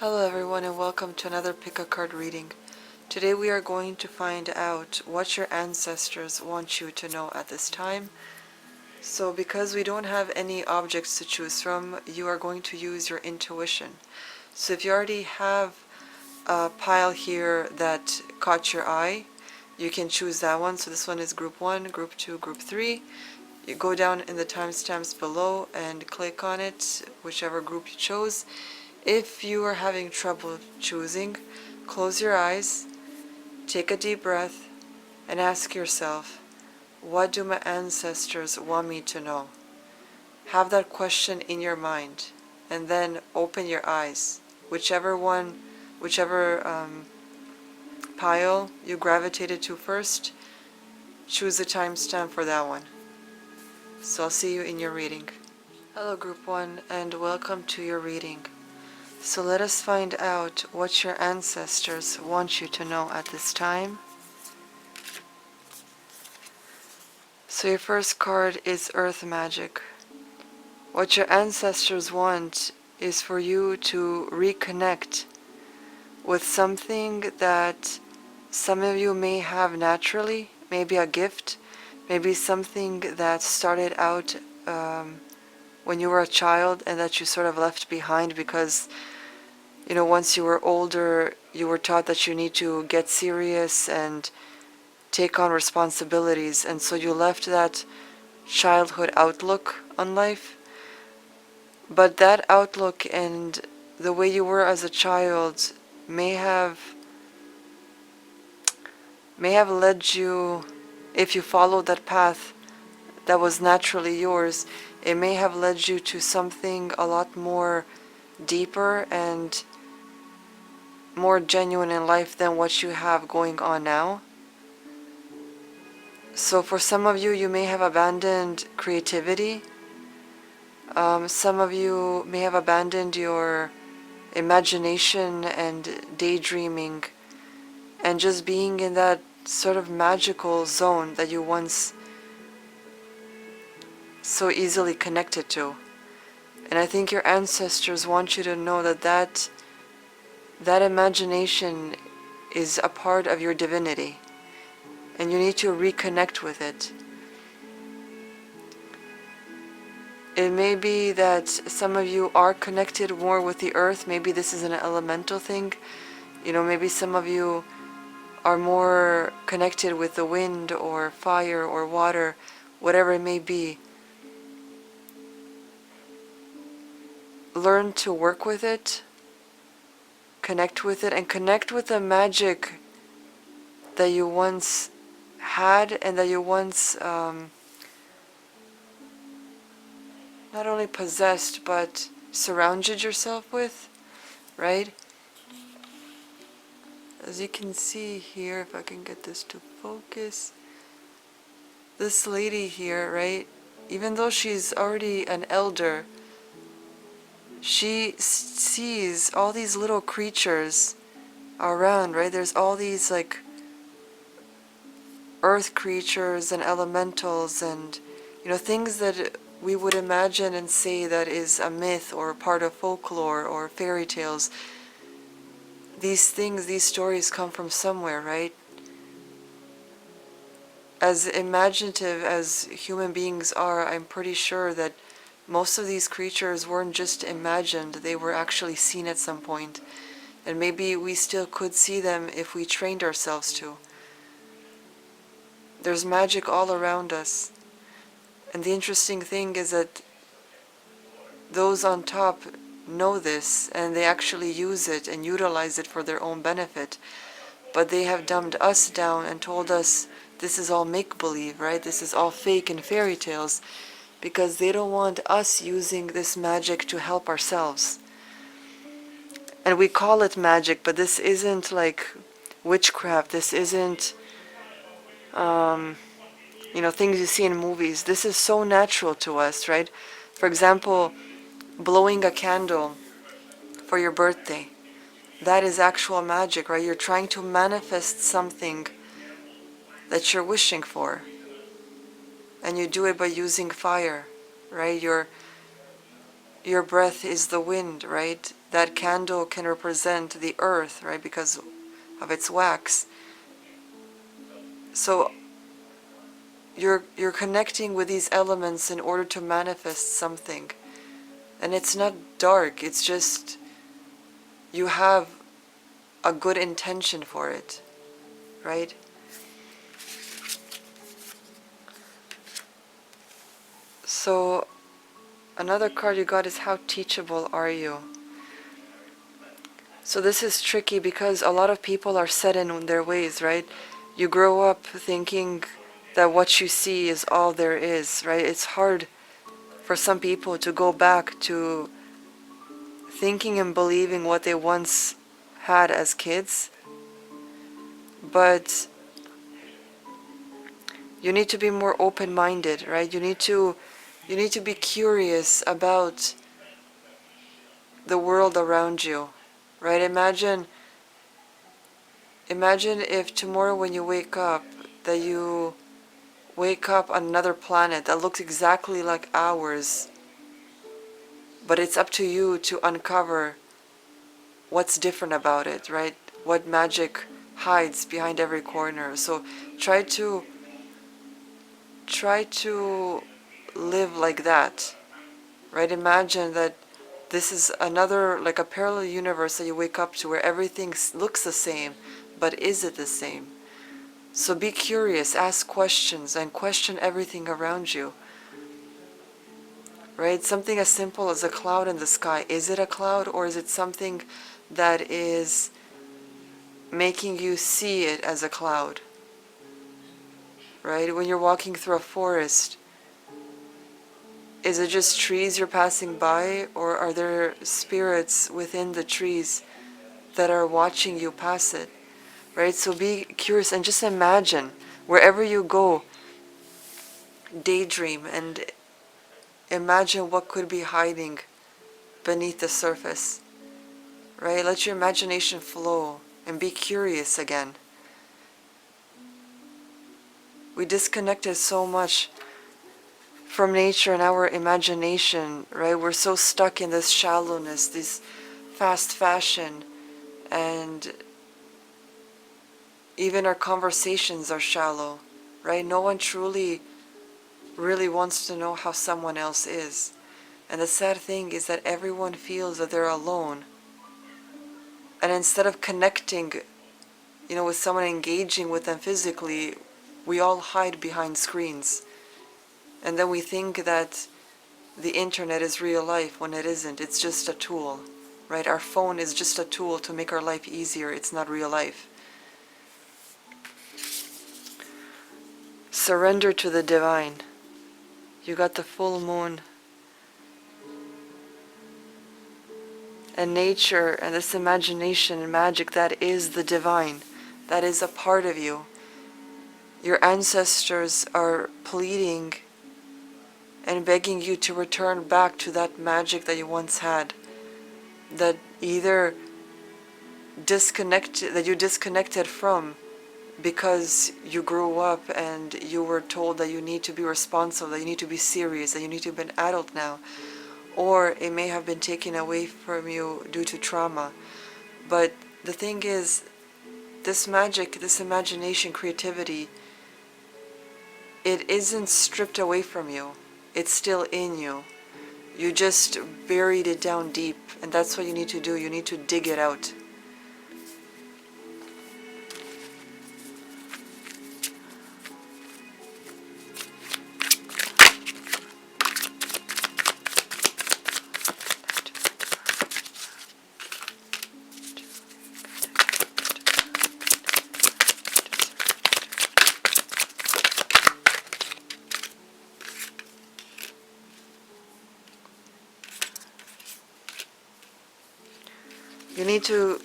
Hello everyone and welcome to another pick a card reading. Today we are going to find out what your ancestors want you to know at this time. So because we don't have any objects to choose from, you are going to use your intuition. So if you already have a pile here that caught your eye, you can choose that one. So this one is group 1, group 2, group 3. You go down in the timestamps below and click on it, whichever group you chose. If you are having trouble choosing, close your eyes, take a deep breath, and ask yourself, what do my ancestors want me to know? Have that question in your mind, and then open your eyes. Whichever pile you gravitated to first, choose a timestamp for that one. So I'll see you in your reading. Hello group 1 and welcome to your reading. So let us find out what your ancestors want you to know at this time. So your first card is Earth Magic. What your ancestors want is for you to reconnect with something that some of you may have naturally, maybe a gift, maybe something that started out when you were a child and that you sort of left behind because once you were older, you were taught that you need to get serious and take on responsibilities, and so you left that childhood outlook on life. But that outlook and the way you were as a child may have led you, if you followed that path that was naturally yours, it may have led you to something a lot more deeper and more genuine in life than what you have going on now. So for some of you, you may have abandoned creativity. Some of you may have abandoned your imagination and daydreaming and just being in that sort of magical zone that you once so easily connected to. And I think your ancestors want you to know that imagination is a part of your divinity, and you need to reconnect with it. It may be that some of you are connected more with the earth. Maybe this is an elemental thing. Maybe some of you are more connected with the wind or fire or water, whatever it may be. Learn to work with it, connect with it, and connect with the magic that you once had and that you once not only possessed but surrounded yourself with, right? As you can see here, if I can get this to focus, this lady here, right, even though she's already an elder, she sees all these little creatures around, right? There's all these like earth creatures and elementals and things that we would imagine and say that is a myth or part of folklore or fairy tales. These things, these stories come from somewhere, right? As imaginative as human beings are, I'm pretty sure that most of these creatures weren't just imagined, they were actually seen at some point. And maybe we still could see them if we trained ourselves to. There's magic all around us. And the interesting thing is that those on top know this and they actually use it and utilize it for their own benefit. But they have dumbed us down and told us this is all make-believe, right? This is all fake and fairy tales, because they don't want us using this magic to help ourselves. And we call it magic, but this isn't like witchcraft. This isn't things you see in movies. This is so natural to us, right? For example, blowing a candle for your birthday. That is actual magic, right? You're trying to manifest something that you're wishing for. And you do it by using fire, right? Your breath is the wind, right? that candle can represent the earth, right, because of its wax. So you're connecting with these elements in order to manifest something. And it's not dark, it's just you have a good intention for it, right? So another card you got is how teachable are you? So this is tricky because a lot of people are set in their ways, right? You grow up thinking that what you see is all there is, right? It's hard for some people to go back to thinking and believing what they once had as kids. But you need to be more open-minded, right? You need to be curious about the world around you, right? Imagine if tomorrow when you wake up, that you wake up on another planet that looks exactly like ours, but it's up to you to uncover what's different about it, right? What magic hides behind every corner. So try to live like that, right? Imagine that this is another, like a parallel universe that you wake up to where everything looks the same, but is it the same? So be curious, ask questions, and question everything around you, right? Something as simple as a cloud in the sky. Is it a cloud, or is it something that is making you see it as a cloud, right? When you're walking through a forest, is it just trees you're passing by, or are there spirits within the trees that are watching you pass it, right? So be curious and just imagine, wherever you go, daydream and imagine what could be hiding beneath the surface, right? Let your imagination flow and be curious again. We disconnected so much from nature and our imagination, right? We're so stuck in this shallowness, this fast fashion, and even our conversations are shallow, right? No one truly really wants to know how someone else is. And the sad thing is that everyone feels that they're alone. And instead of connecting, with someone, engaging with them physically, we all hide behind screens. And then we think that the internet is real life when it isn't. It's just a tool, right? Our phone is just a tool to make our life easier. It's not real life. Surrender to the divine. You got the full moon. And nature and this imagination and magic, that is the divine. That is a part of you. Your ancestors are pleading and begging you to return back to that magic that you once had, that either you disconnected from because you grew up and you were told that you need to be responsible, that you need to be serious, that you need to be an adult now, or it may have been taken away from you due to trauma. But the thing is, this magic, this imagination, creativity, it isn't stripped away from you. It's still in you. You just buried it down deep, and that's what you need to do. You need to dig it out. You need to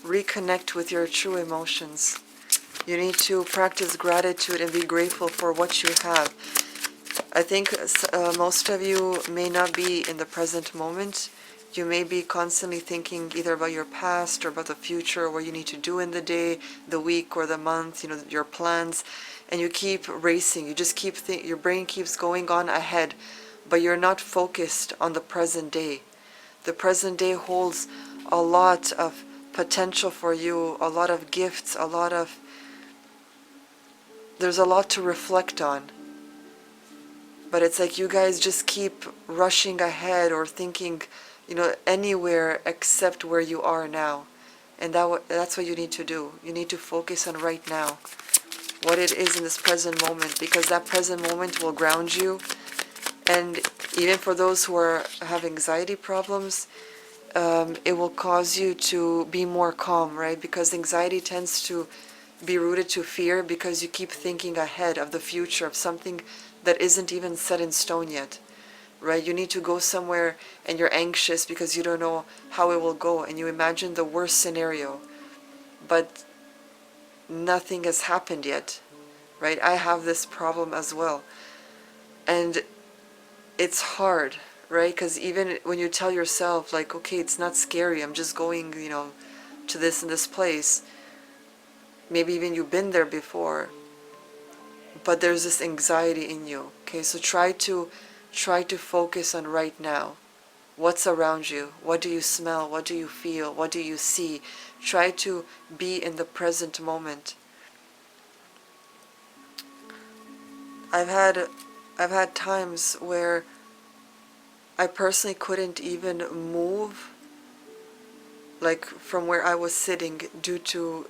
reconnect with your true emotions. You need to practice gratitude and be grateful for what you have. I think most of you may not be in the present moment. You may be constantly thinking either about your past or about the future, what you need to do in the day, the week, or the month, your plans, and you keep racing. You just keep your brain keeps going on ahead, but you're not focused on the present day. The present day holds a lot of potential for you, a lot of gifts, there's a lot to reflect on. But it's like you guys just keep rushing ahead or thinking, anywhere except where you are now. And that's what you need to do. You need to focus on right now, what it is in this present moment, because that present moment will ground you. And even for those who have anxiety problems, it will cause you to be more calm, right? Because anxiety tends to be rooted to fear, because you keep thinking ahead of the future, of something that isn't even set in stone yet, right? You need to go somewhere and you're anxious because you don't know how it will go, and you imagine the worst scenario, but nothing has happened yet, right? I have this problem as well. And it's hard, right? Because even when you tell yourself, like, okay, it's not scary, I'm just going, to this and this place. Maybe even you've been there before, but there's this anxiety in you. Okay, so try to focus on right now. What's around you? What do you smell? What do you feel? What do you see? Try to be in the present moment. I've had times where I personally couldn't even move, like from where I was sitting, due to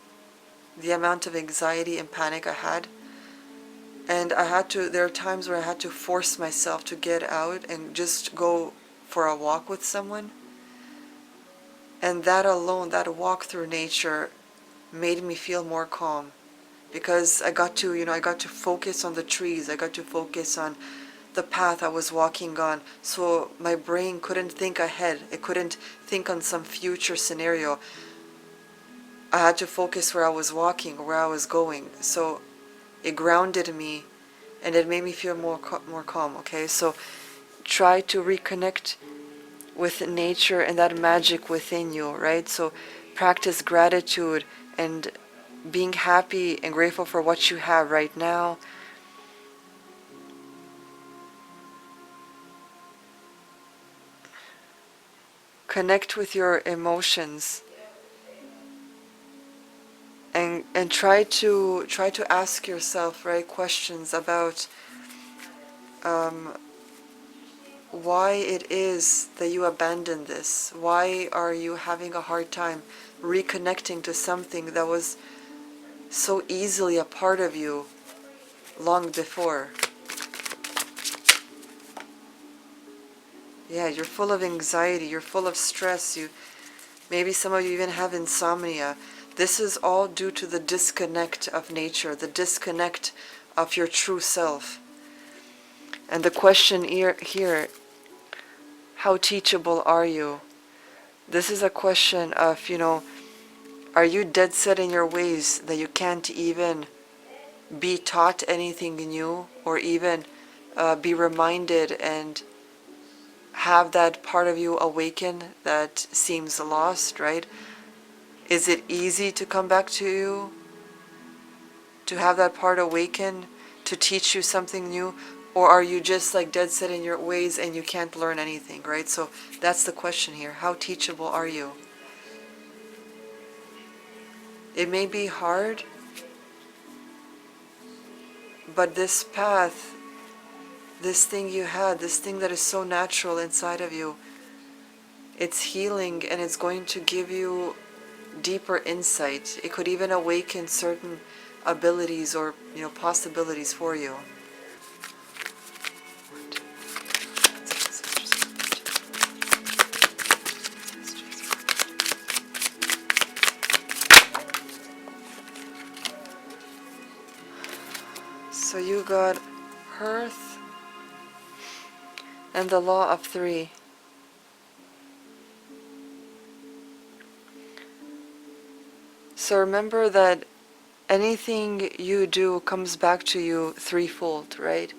the amount of anxiety and panic I had. And there are times where I had to force myself to get out and just go for a walk with someone. And that alone, that walk through nature, made me feel more calm. Because I got to focus on the trees, I got to focus on the path I was walking on. So my brain couldn't think ahead, it couldn't think on some future scenario. I had to focus where I was walking, where I was going. So it grounded me, and it made me feel more calm, okay? So try to reconnect with nature and that magic within you, right? So practice gratitude and being happy and grateful for what you have right now. Connect with your emotions, and try to ask yourself, right, questions about why it is that you abandoned this. Why are you having a hard time reconnecting to something that was so easily a part of you long before? Yeah, you're full of anxiety, you're full of stress, maybe some of you even have insomnia. This is all due to the disconnect of nature, the disconnect of your true self. And the question here, how teachable are you? This is a question of, are you dead set in your ways that you can't even be taught anything new, or even be reminded and have that part of you awaken that seems lost, right? Is it easy to come back to you, to have that part awaken, to teach you something new? Or are you just like dead set in your ways and you can't learn anything, right? So that's the question here. How teachable are you? It may be hard, but this path, this thing you had, this thing that is so natural inside of you, it's healing, and it's going to give you deeper insight. It could even awaken certain abilities or possibilities for you. So you got Hearth and the Law of Three. So remember that anything you do comes back to you threefold, right?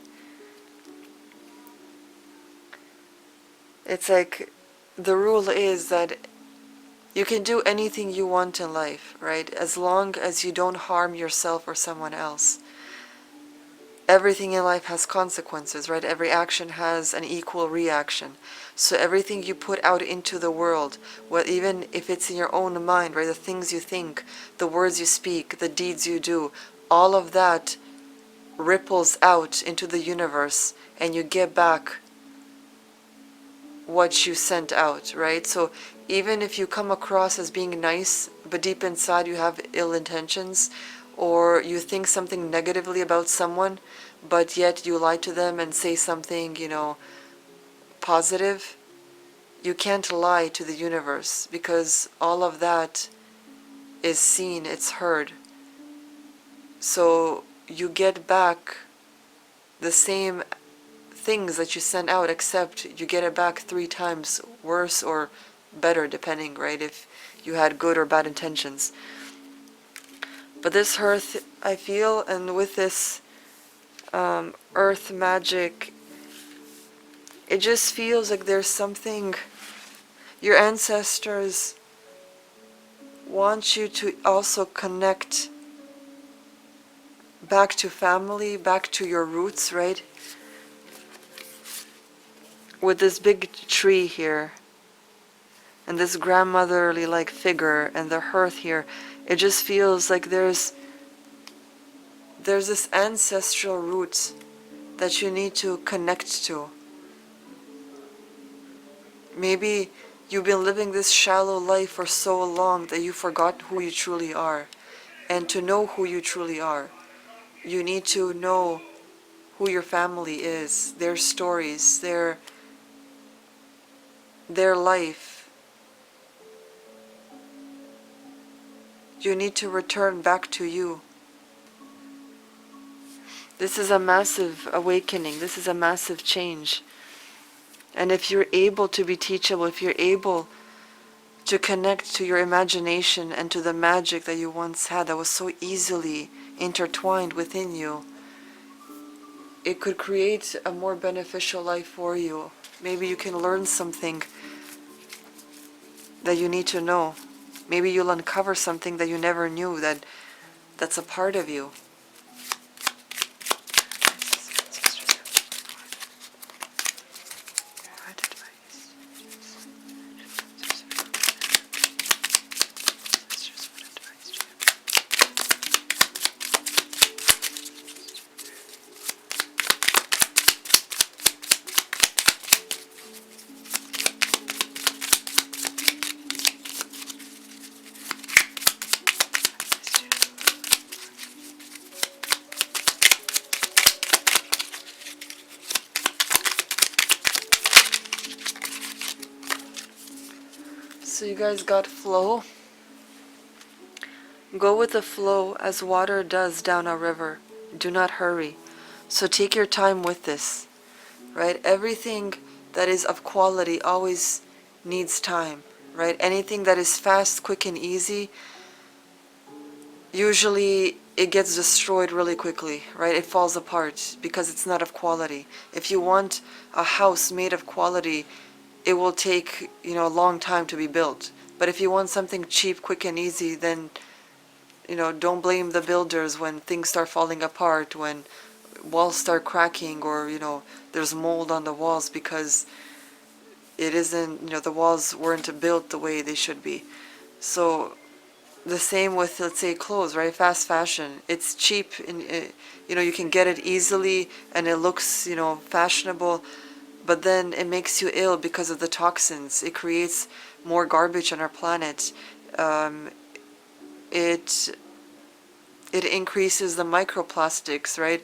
It's like the rule is that you can do anything you want in life, right? As long as you don't harm yourself or someone else. everything in life has consequences, right? Every action has an equal reaction. So everything you put out into the world, well, even if it's in your own mind, right? The things you think, the words you speak, the deeds you do, all of that ripples out into the universe, and you get back what you sent out, right? So even if you come across as being nice, but deep inside you have ill intentions, or you think something negatively about someone, but yet you lie to them and say something, positive, you can't lie to the universe, because all of that is seen, it's heard. So you get back the same things that you sent out, except you get it back 3 times worse or better, depending, right, if you had good or bad intentions. But this earth, I feel, and with this earth magic, it just feels like there's something your ancestors want you to also connect back to family, back to your roots, right? With this big tree here, and this grandmotherly like figure, and the hearth here, it just feels like there's this ancestral root that you need to connect to. Maybe you've been living this shallow life for so long that you forgot who you truly are. And to know who you truly are, you need to know who your family is, their stories, their life. You need to return back to you. This is a massive awakening. This is a massive change. And if you're able to be teachable, if you're able to connect to your imagination and to the magic that you once had that was so easily intertwined within you, it could create a more beneficial life for you. Maybe you can learn something that you need to know. Maybe you'll uncover something that you never knew that's a part of you. So you guys got flow? Go with the flow as water does down a river. Do not hurry. So take your time with this, right? Everything that is of quality always needs time, right? Anything that is fast, quick, and easy, usually it gets destroyed really quickly, right? It falls apart because it's not of quality. If you want a house made of quality, it will take, a long time to be built. But if you want something cheap, quick, and easy, then, don't blame the builders when things start falling apart, when walls start cracking, or, there's mold on the walls because it isn't, the walls weren't built the way they should be. So the same with, let's say, clothes, right? Fast fashion. It's cheap, and you can get it easily, and it looks, fashionable, but then it makes you ill because of the toxins. It creates more garbage on our planet. It increases the microplastics, right?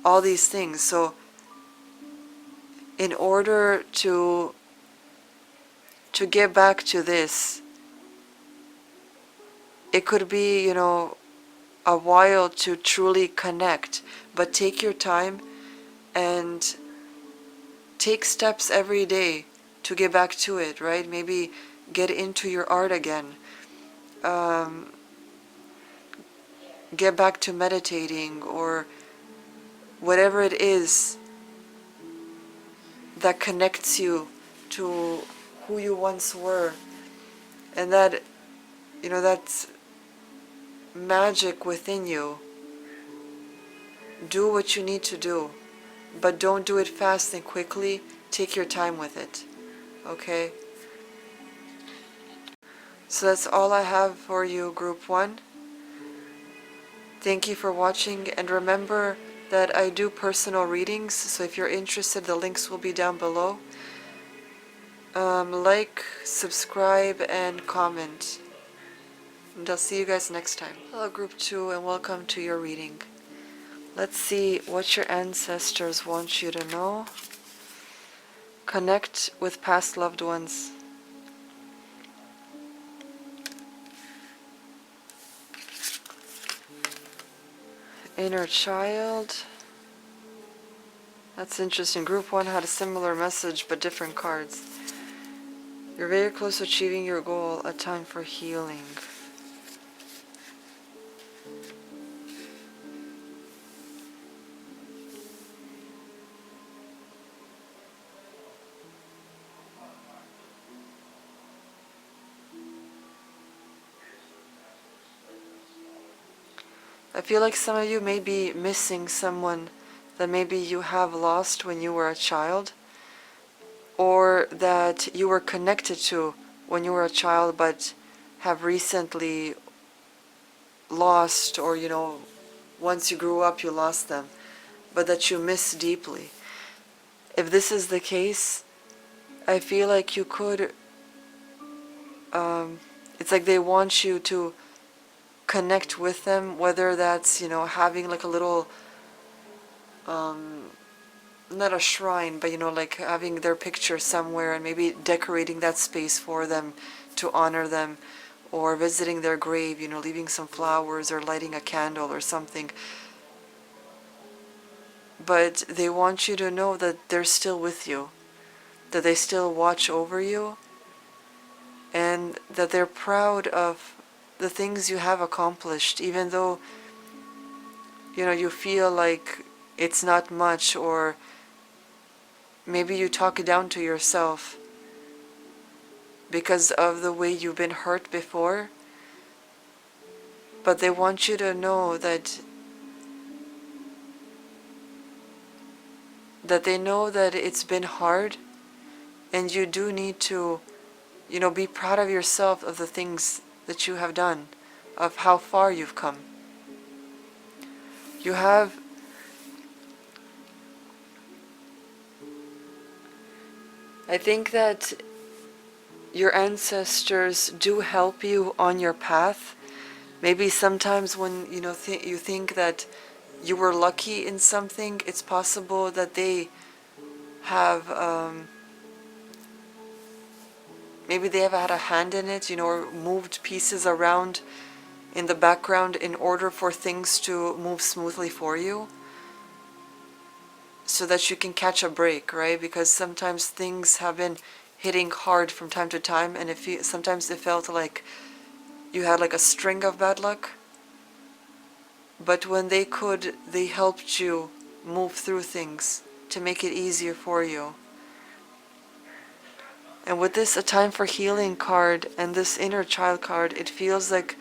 All these things. So in order to get back to this, it could be, a while to truly connect, but take your time and take steps every day to get back to it, right? Maybe get into your art again. Get back to meditating, or whatever it is that connects you to who you once were. And that, that's magic within you. do what you need to do, but don't do it fast and quickly. Take your time with it, okay? So that's all I have for you, Group 1. Thank you for watching, and remember that I do personal readings, so if you're interested, the links will be down below. Like, subscribe, and comment. And I'll see you guys next time. Hello, Group 2, and welcome to your reading. Let's see what your ancestors want you to know. Connect with past loved ones. Inner child. That's interesting. Group 1 had a similar message, but different cards. You're very close to achieving your goal. A time for healing. I feel like some of you may be missing someone that maybe you have lost when you were a child, or that you were connected to when you were a child but have recently lost, or once you grew up you lost them, but that you miss deeply. If this is the case, I feel like you could, it's like they want you to connect with them, whether that's, having like a little, not a shrine, but like having their picture somewhere and maybe decorating that space for them to honor them, or visiting their grave, leaving some flowers or lighting a candle or something. But they want you to know that they're still with you, that they still watch over you, and that they're proud of the things you have accomplished, even though you feel like it's not much, or maybe you talk it down to yourself because of the way you've been hurt before. But they want you to know that they know that it's been hard, and you do need to be proud of yourself, of the things that you have done, of how far you've come. You have I think that your ancestors do help you on your path. Maybe sometimes when you think that you were lucky in something, it's possible that they have maybe they have had a hand in it, or moved pieces around in the background in order for things to move smoothly for you, so that you can catch a break, right? Because sometimes things have been hitting hard from time to time, and sometimes it felt like you had like a string of bad luck. But when they helped you move through things to make it easier for you. And with this A Time for Healing card and this Inner Child card, it feels like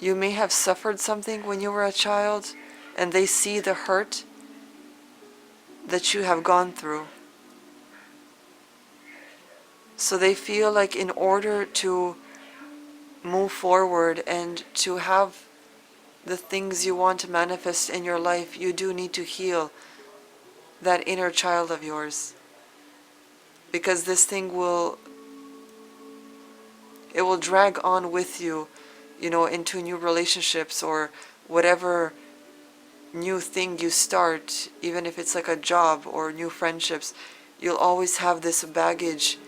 you may have suffered something when you were a child, and they see the hurt that you have gone through. So they feel like in order to move forward and to have the things you want to manifest in your life, you do need to heal that inner child of yours. Because this thing will drag on with you, into new relationships or whatever new thing you start, even if it's like a job or new friendships. You'll always have this baggage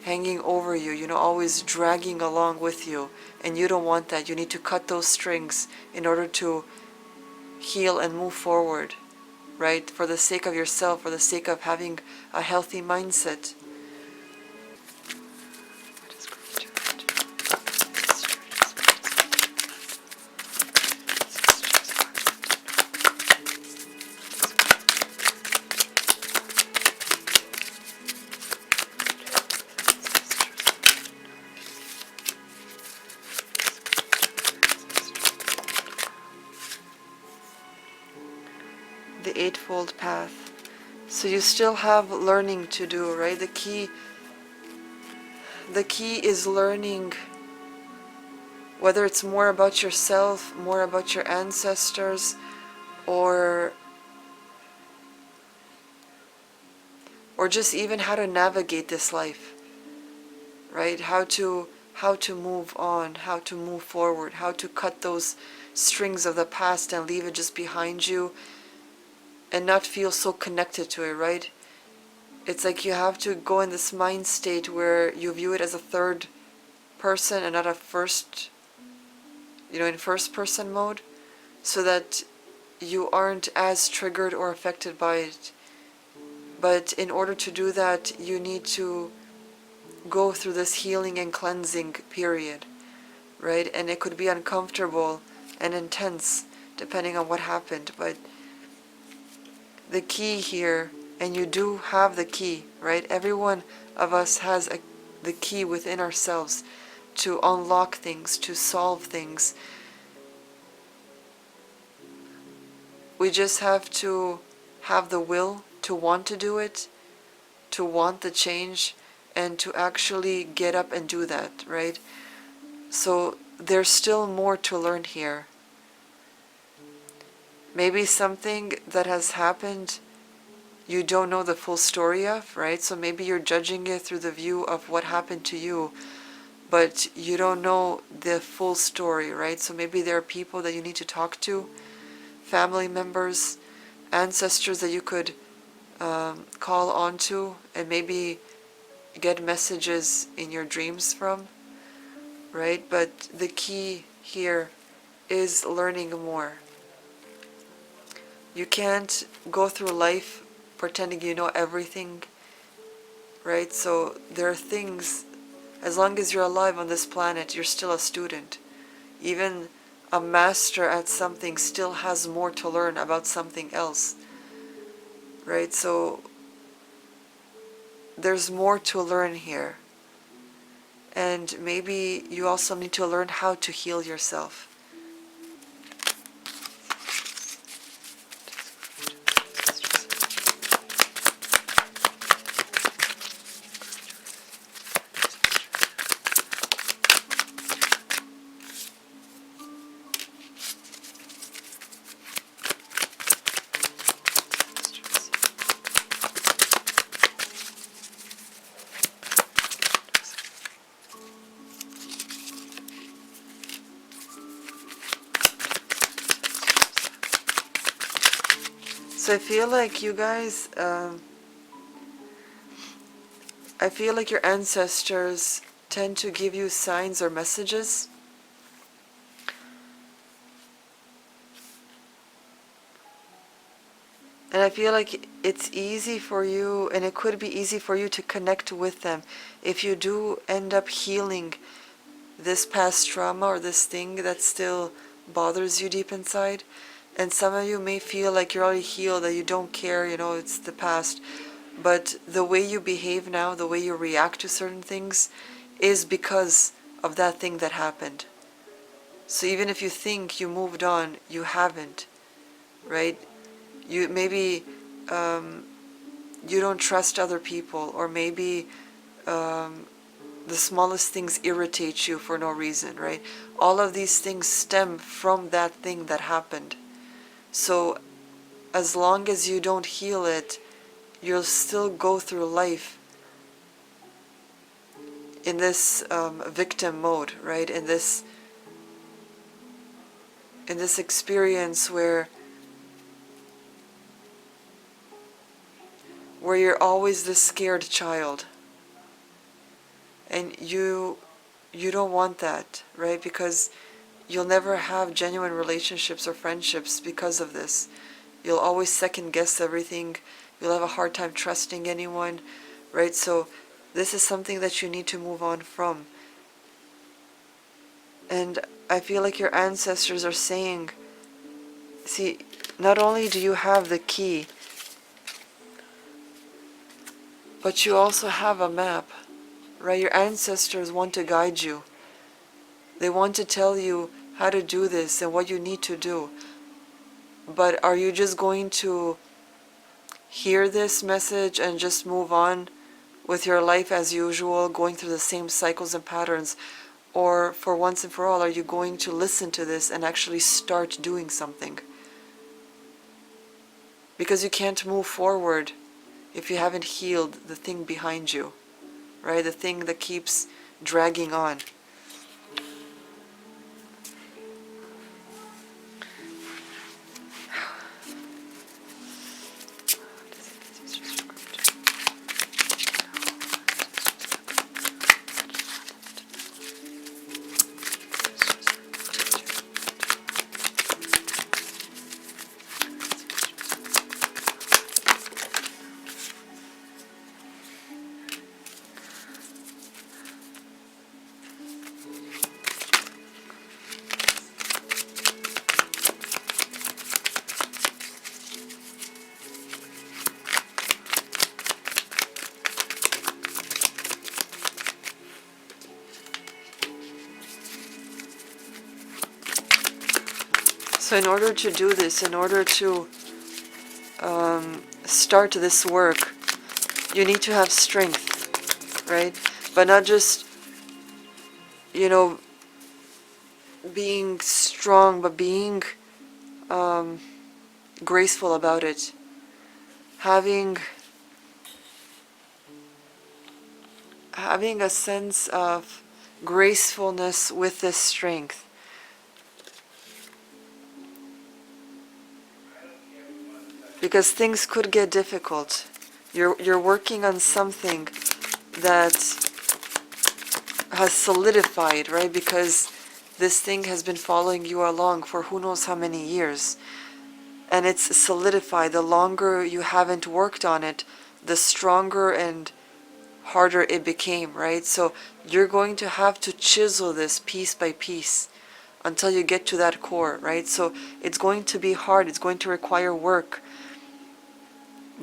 hanging over you, always dragging along with you, and you don't want that. You need to cut those strings in order to heal and move forward, right? For the sake of yourself, for the sake of having a healthy mindset. Threefold Path. So you still have learning to do, right? The key is learning, whether it's more about yourself, more about your ancestors, or just even how to navigate this life, right? How to move on, how to move forward, how to cut those strings of the past and leave it just behind you and not feel so connected to it, right? It's like you have to go in this mind state where you view it as a third person and not a first, in first person mode, so that you aren't as triggered or affected by it. But in order to do that, you need to go through this healing and cleansing period, right? And it could be uncomfortable and intense depending on what happened, but the key here, and you do have the key, right? Every one of us has the key within ourselves to unlock things, to solve things. We just have to have the will to want to do it, to want the change, and to actually get up and do that, right? So there's still more to learn here. Maybe something that has happened you don't know the full story of, right? So maybe you're judging it through the view of what happened to you, but you don't know the full story, right? So maybe there are people that you need to talk to, family members, ancestors that you could call onto and maybe get messages in your dreams from, right? But the key here is learning more. You can't go through life pretending you know everything, right? So there are things, as long as you're alive on this planet, you're still a student. Even a master at something still has more to learn about something else, right? So there's more to learn here. And maybe you also need to learn how to heal yourself. So I feel like you guys, I feel like your ancestors tend to give you signs or messages. And I feel like it's easy for you, and it could be easy for you to connect with them if you do end up healing this past trauma or this thing that still bothers you deep inside. And some of you may feel like you're already healed, that you don't care, it's the past. But the way you behave now, the way you react to certain things, is because of that thing that happened. So even if you think you moved on, you haven't, right? You maybe you don't trust other people, or maybe the smallest things irritate you for no reason, right? All of these things stem from that thing that happened. So as long as you don't heal it, you'll still go through life in this victim mode, right? In this experience where you're always the scared child, and you don't want that, right? Because you'll never have genuine relationships or friendships because of this. You'll always second guess everything. You'll have a hard time trusting anyone, right? So this is something that you need to move on from. And I feel like your ancestors are saying, see, not only do you have the key, but you also have a map, right? Your ancestors want to guide you. They want to tell you how to do this and what you need to do. But are you just going to hear this message and just move on with your life as usual, going through the same cycles and patterns? Or for once and for all, are you going to listen to this and actually start doing something? Because you can't move forward if you haven't healed the thing behind you, right? The thing that keeps dragging on. So in order to do this, in order to start this work, you need to have strength, right? But not just, being strong, but being graceful about it. Having a sense of gracefulness with this strength. Because things could get difficult. You're working on something that has solidified, right? Because this thing has been following you along for who knows how many years. And it's solidified. The longer you haven't worked on it, the stronger and harder it became, right? So you're going to have to chisel this piece by piece until you get to that core, right? So it's going to be hard. It's going to require work.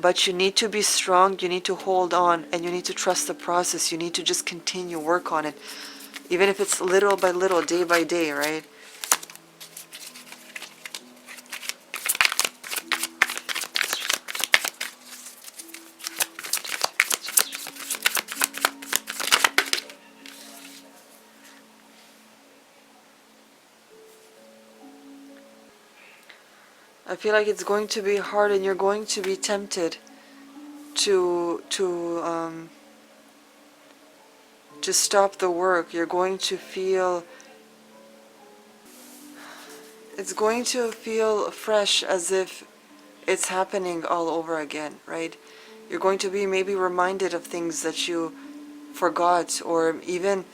But you need to be strong, you need to hold on, and you need to trust the process. You need to just continue work on it, even if it's little by little, day by day, right? I feel like it's going to be hard, and you're going to be tempted to stop the work. You're going to feel, it's going to feel fresh, as if it's happening all over again, right? You're going to be maybe reminded of things that you forgot, or even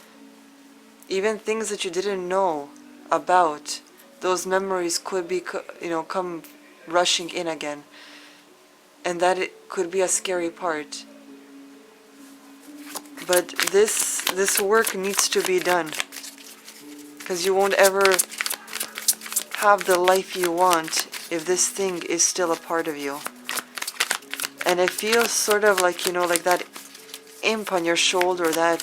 things that you didn't know about. Those memories could be, come rushing in again. And that it could be a scary part. But this work needs to be done, because you won't ever have the life you want if this thing is still a part of you. And it feels sort of like, like that imp on your shoulder, that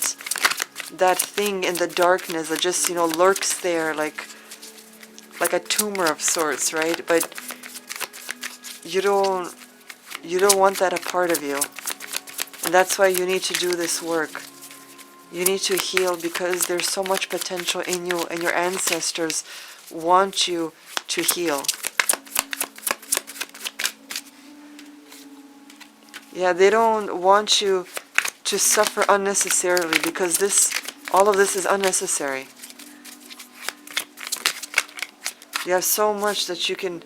thing in the darkness that just, lurks there like a tumor of sorts, right? But you don't want that a part of you. And that's why you need to do this work. You need to heal, because there's so much potential in you, and your ancestors want you to heal. Yeah, they don't want you to suffer unnecessarily, because all of this is unnecessary. You have so much that you can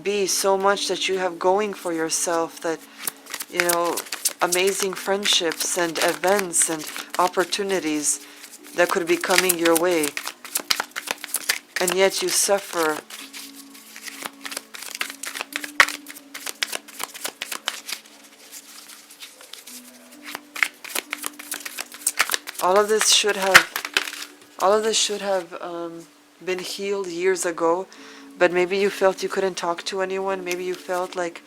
be, so much that you have going for yourself, that, amazing friendships and events and opportunities that could be coming your way. And yet you suffer. All of this should have been healed years ago, but maybe you felt you couldn't talk to anyone. Maybe you felt like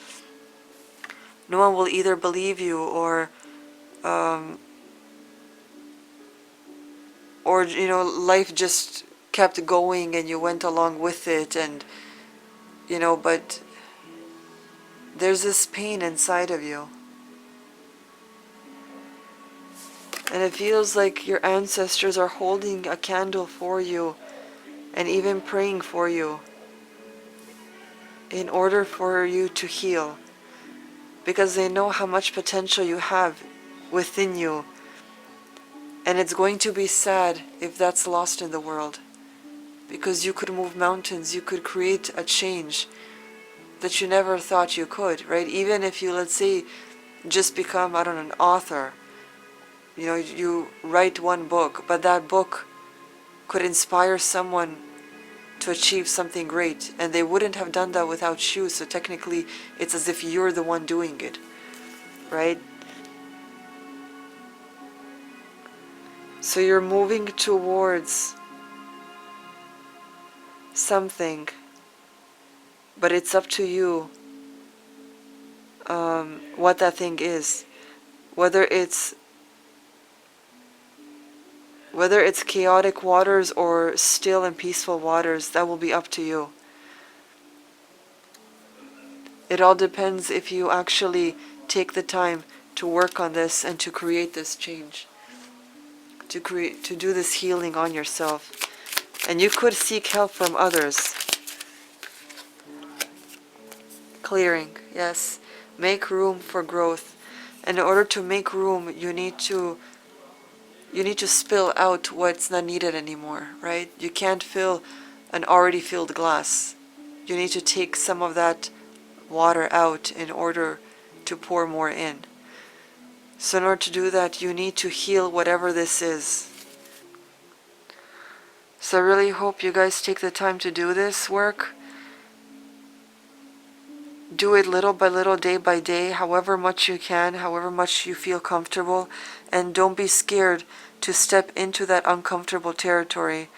no one will either believe you, or life just kept going and you went along with it, and but there's this pain inside of you. And it feels like your ancestors are holding a candle for you and even praying for you in order for you to heal. Because they know how much potential you have within you. And it's going to be sad if that's lost in the world. Because you could move mountains, you could create a change that you never thought you could, right? Even if you, let's say, just become, I don't know, an author. You know, you write one book, but that book could inspire someone to achieve something great, and they wouldn't have done that without you, so technically it's as if you're the one doing it, right? So you're moving towards something, but it's up to you what that thing is. Whether it's chaotic waters or still and peaceful waters, that will be up to you. It all depends if you actually take the time to work on this and to create this change, to do this healing on yourself. And you could seek help from others. Clearing, yes. Make room for growth. And in order to make room, you need to spill out what's not needed anymore, right? You can't fill an already filled glass. You need to take some of that water out in order to pour more in. So in order to do that, you need to heal whatever this is. So I really hope you guys take the time to do this work. Do it little by little, day by day, however much you can, however much you feel comfortable. And don't be scared to step into that uncomfortable territory.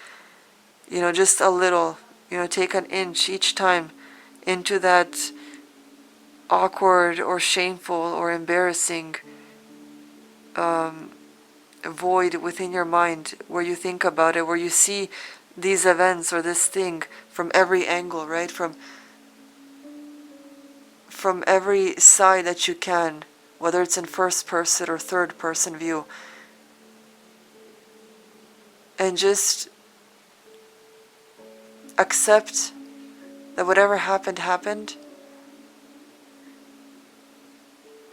You know, just a little. You know, take an inch each time into that awkward or shameful or embarrassing void within your mind where you think about it, where you see these events or this thing from every angle, right? From every side that you can, whether it's in first person or third person view. And just accept that whatever happened, happened,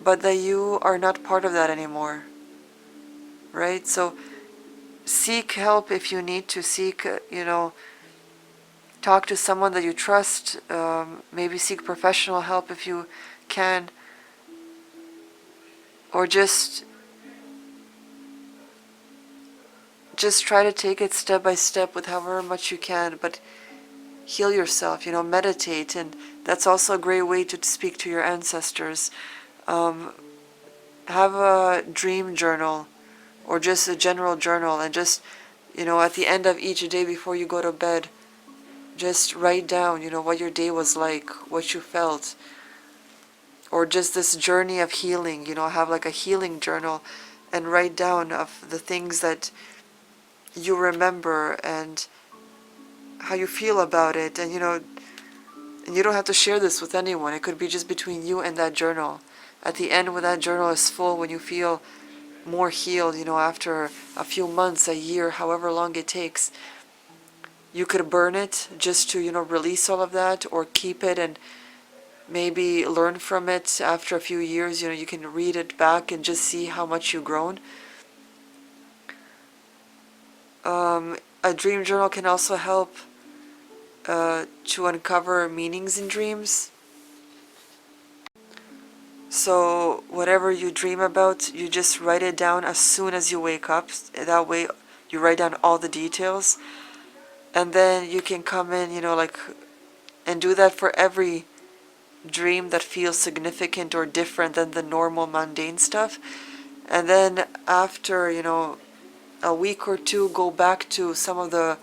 but that you are not part of that anymore, right? So seek help if you need to seek, talk to someone that you trust, maybe seek professional help if you can, or just try to take it step by step with however much you can, but heal yourself, meditate, and that's also a great way to speak to your ancestors. Have a dream journal, or just a general journal, and just, at the end of each day before you go to bed, just write down, what your day was like, what you felt, or just this journey of healing, have like a healing journal, and write down of the things that you remember and how you feel about it, and and you don't have to share this with anyone. It could be just between you and that journal. At the end, when that journal is full, when you feel more healed, after a few months, a year, however long it takes, you could burn it just to, release all of that, or keep it and maybe learn from it after a few years. You can read it back and just see how much you've grown. A dream journal can also help to uncover meanings in dreams. So whatever you dream about, you just write it down as soon as you wake up. That way you write down all the details. And then you can come in, and do that for every dream that feels significant or different than the normal mundane stuff. And then after, a week or two, go back to some of the,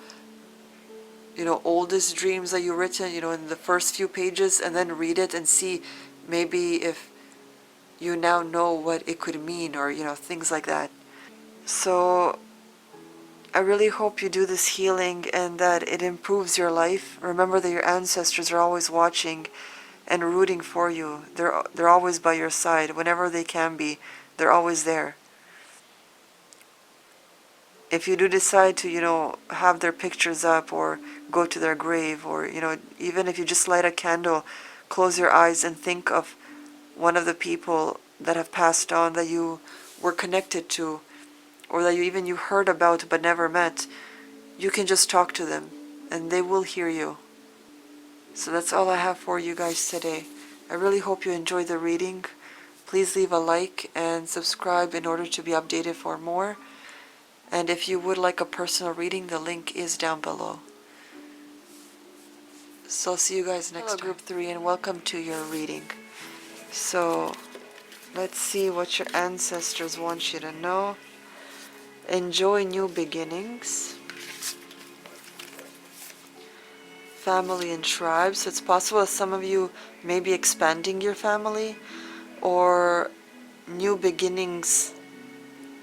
oldest dreams that you've written, in the first few pages, and then read it and see maybe if you now know what it could mean, or, things like that. So I really hope you do this healing and that it improves your life. Remember that your ancestors are always watching, and rooting for you. They're always by your side. Whenever they can be, they're always there. If you do decide to, have their pictures up or go to their grave, or, even if you just light a candle, close your eyes and think of one of the people that have passed on that you were connected to, or that you heard about but never met, you can just talk to them and they will hear you. So that's all I have for you guys today. I really hope you enjoyed the reading. Please leave a like and subscribe in order to be updated for more. And if you would like a personal reading, the link is down below. So I'll see you guys next time. Hello, Group 3, and welcome to your reading. So let's see what your ancestors want you to know. Enjoy new beginnings. Family and tribes. So it's possible that some of you may be expanding your family, or new beginnings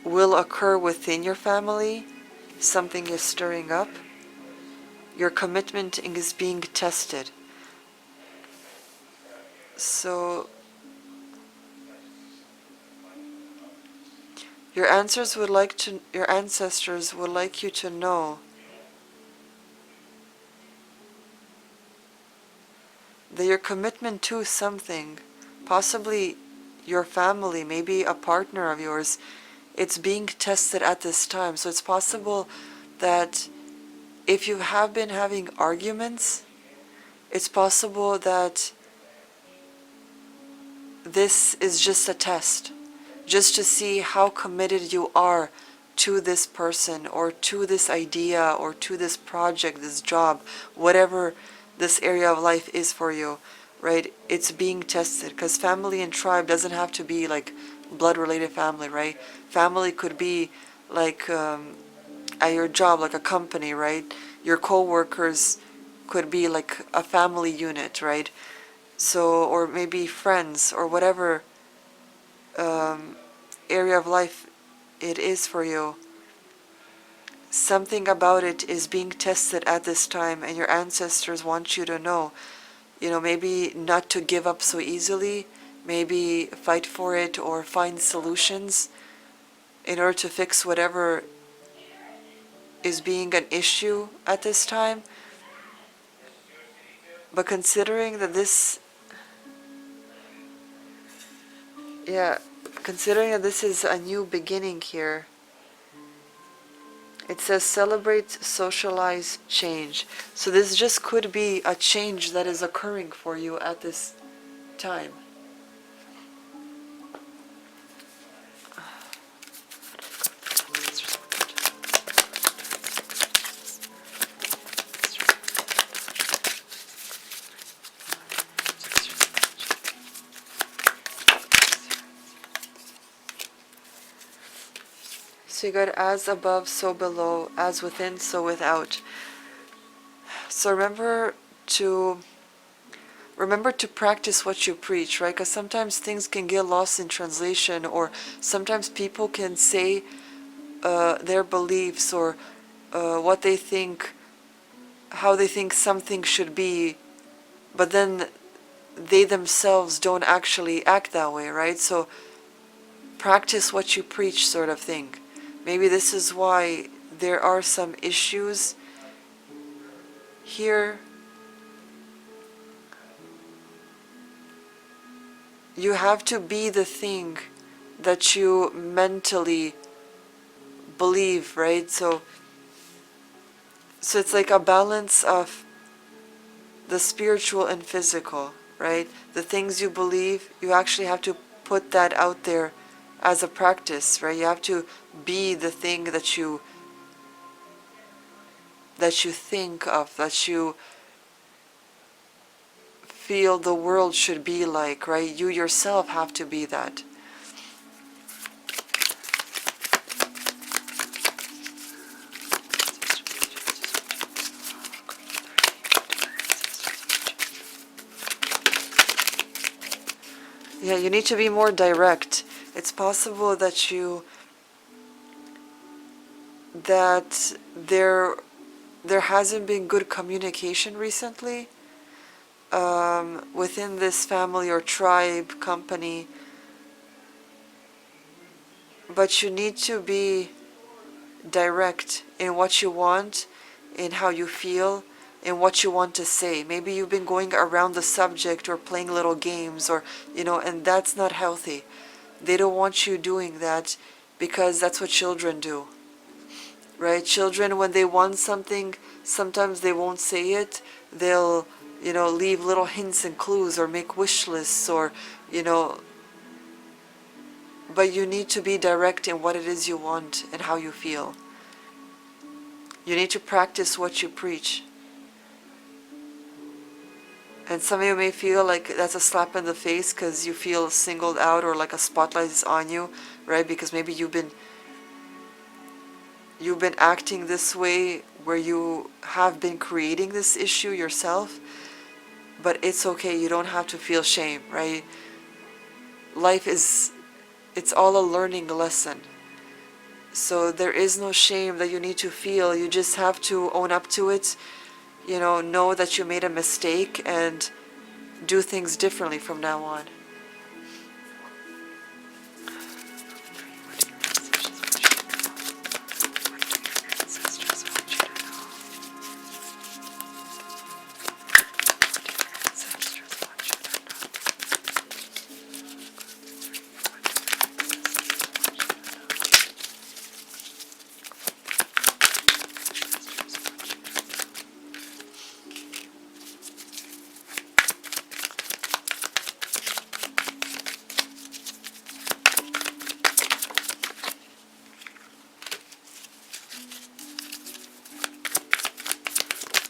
will occur within your family. Something is stirring up. Your commitment is being tested. So your ancestors would like you to know that your commitment to something, possibly your family, maybe a partner of yours, it's being tested at this time. So it's possible that if you have been having arguments, it's possible that this is just a test, just to see how committed you are to this person, or to this idea, or to this project, this job, whatever this area of life is for you, right? It's being tested, because family and tribe doesn't have to be like blood-related family, right? Family could be like at your job, like a company, right? Your co-workers could be like a family unit, right? So, or maybe friends, or whatever area of life it is for you. Something about it is being tested at this time, and your ancestors want you to know, maybe not to give up so easily, maybe fight for it or find solutions in order to fix whatever is being an issue at this time. But considering that this is a new beginning here, it says celebrate, socialize, change. So this just could be a change that is occurring for you at this time. So you got as above, so below, as within, so without. So remember to practice what you preach, right? Because sometimes things can get lost in translation, or sometimes people can say their beliefs, or what they think, how they think something should be, but then they themselves don't actually act that way, right? So practice what you preach, sort of thing. Maybe this is why there are some issues here. You have to be the thing that you mentally believe, right? So it's like a balance of the spiritual and physical, right? The things you believe, you actually have to put that out there as a practice, right? You have to be the thing that you think of, that you feel the world should be like, right? You yourself have to be that. Yeah, you need to be more direct. It's possible that there hasn't been good communication recently. within this family or tribe, company, but you need to be direct in what you want, in how you feel, in what you want to say. Maybe you've been going around the subject or playing little games, or, and that's not healthy. They don't want you doing that, because that's what children do, right? Children, when they want something, sometimes they won't say it. They'll, leave little hints and clues, or make wish lists, or, but you need to be direct in what it is you want and how you feel. You need to practice what you preach. And some of you may feel like that's a slap in the face because you feel singled out, or like a spotlight is on you, right? Because maybe you've been acting this way, where you have been creating this issue yourself. But it's okay, you don't have to feel shame, right? Life it's all a learning lesson. So there is no shame that you need to feel. You just have to own up to it, know that you made a mistake, and do things differently from now on.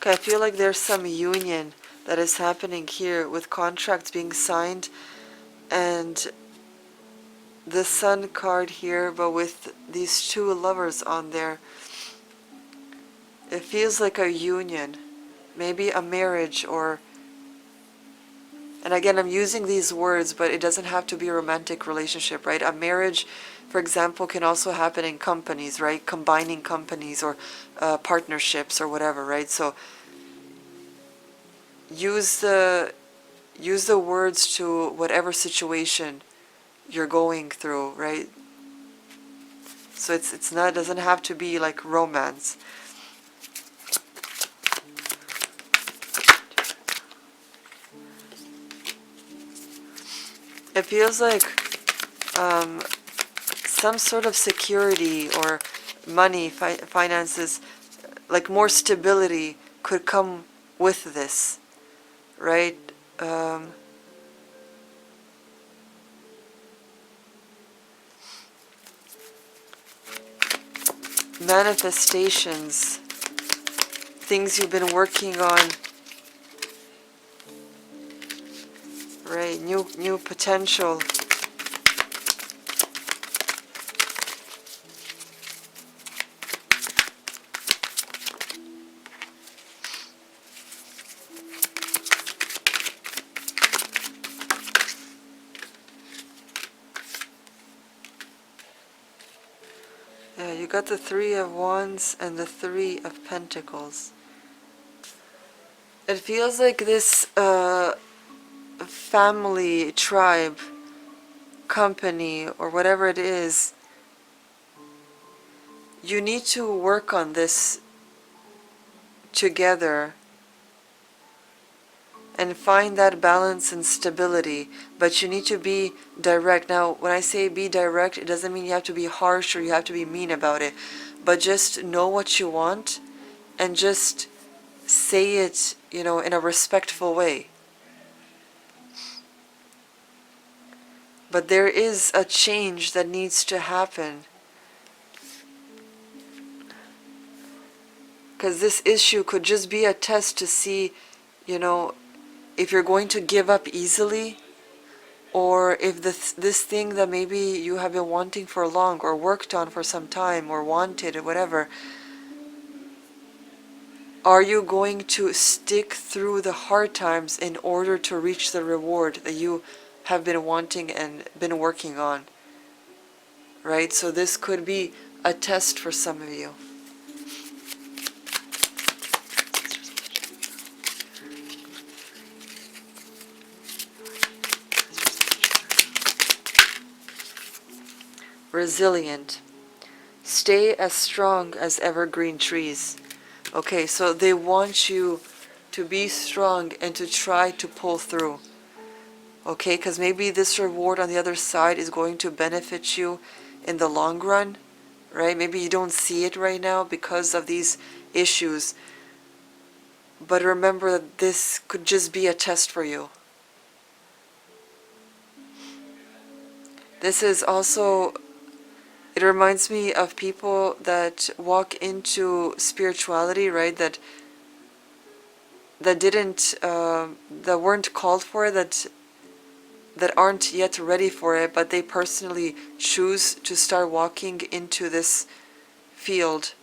Okay, I feel like there's some union that is happening here, with contracts being signed, and the Sun card here, but with these two lovers on there. It feels like a union, maybe a marriage, or, and again, I'm using these words, but it doesn't have to be a romantic relationship, right? A marriage, for example, can also happen in companies, right? Combining companies, or partnerships, or whatever, right? So use the words to whatever situation you're going through, right? So it's not, doesn't have to be like romance. It feels like some sort of security, or money, finances, like more stability could come with this, right? Manifestations, things you've been working on, right? New potential. Yeah, you got the Three of Wands and the Three of Pentacles. It feels like this family, tribe, company, or whatever it is, you need to work on this together and find that balance and stability, but you need to be direct. Now, when I say be direct, it doesn't mean you have to be harsh or you have to be mean about it, but just know what you want and just say it, in a respectful way. But there is a change that needs to happen, because this issue could just be a test to see, if you're going to give up easily, or if this thing that maybe you have been wanting for long, or worked on for some time, or wanted, or whatever, are you going to stick through the hard times in order to reach the reward that you have been wanting and been working on, right? So this could be a test for some of you. resilient. Stay as strong as evergreen trees. Okay, so they want you to be strong and to try to pull through. Okay, because maybe this reward on the other side is going to benefit you in the long run, right? Maybe you don't see it right now because of these issues. But remember that this could just be a test for you. This is also, it reminds me of people that walk into spirituality, right? That didn't, that weren't called for it, that aren't yet ready for it, but they personally choose to start walking into this field.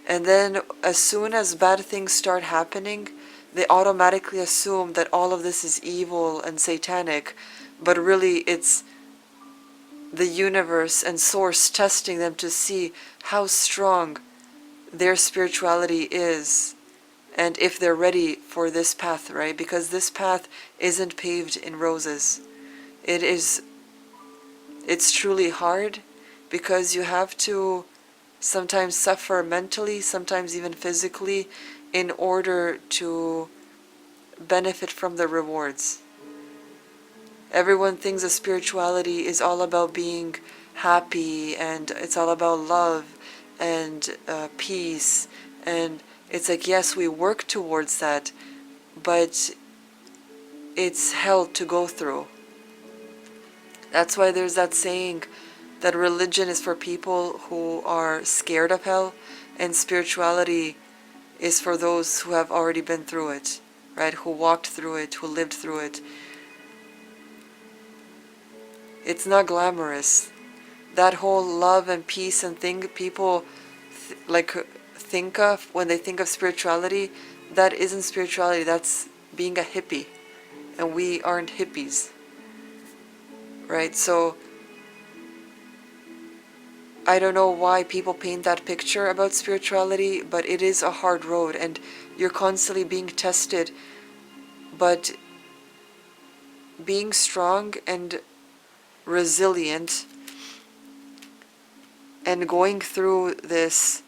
And then as soon as bad things start happening, they automatically assume that all of this is evil and satanic, but really it's the universe and source testing them to see how strong their spirituality is and if they're ready for this path, right? Because this path isn't paved in roses. It's truly hard because you have to sometimes suffer mentally, sometimes even physically, in order to benefit from the rewards. Everyone thinks that spirituality is all about being happy and it's all about love and peace, and it's like, yes, we work towards that, but it's hell to go through. That's why there's that saying that religion is for people who are scared of hell, and spirituality is for those who have already been through it, right? Who walked through it, who lived through it. It's not glamorous. That whole love and peace and thing people think of when they think of spirituality, that isn't spirituality, that's being a hippie. And we aren't hippies, right? So I don't know why people paint that picture about spirituality, but it is a hard road and you're constantly being tested. But being strong and resilient and going through this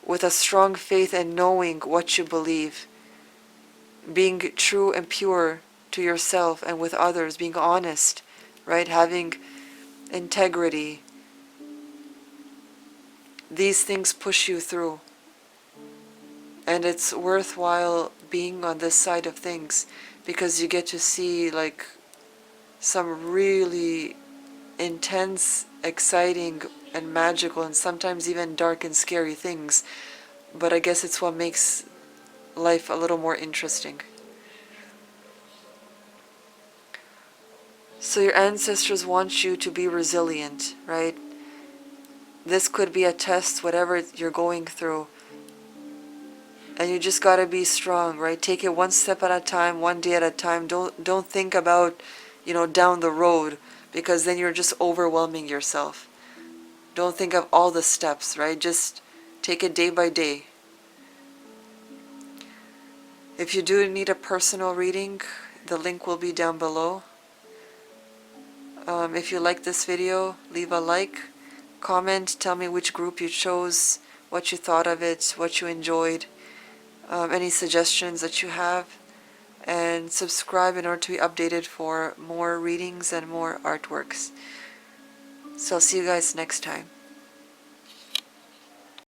with a strong faith and knowing what you believe, being true and pure to yourself and with others, being honest, right? Having integrity. These things push you through. And it's worthwhile being on this side of things because you get to see like some really intense, exciting, and magical, and sometimes even dark and scary things. But I guess it's what makes life a little more interesting. So your ancestors want you to be resilient, right? This could be a test, whatever you're going through. And you just gotta be strong, right? Take it one step at a time, one day at a time. Don't think about, down the road, because then you're just overwhelming yourself. Don't think of all the steps, right? Just take it day by day. If you do need a personal reading, the link will be down below. If you like this video, leave a like, comment, tell me which group you chose, what you thought of it, what you enjoyed, any suggestions that you have, and subscribe in order to be updated for more readings and more artworks. So I'll see you guys next time.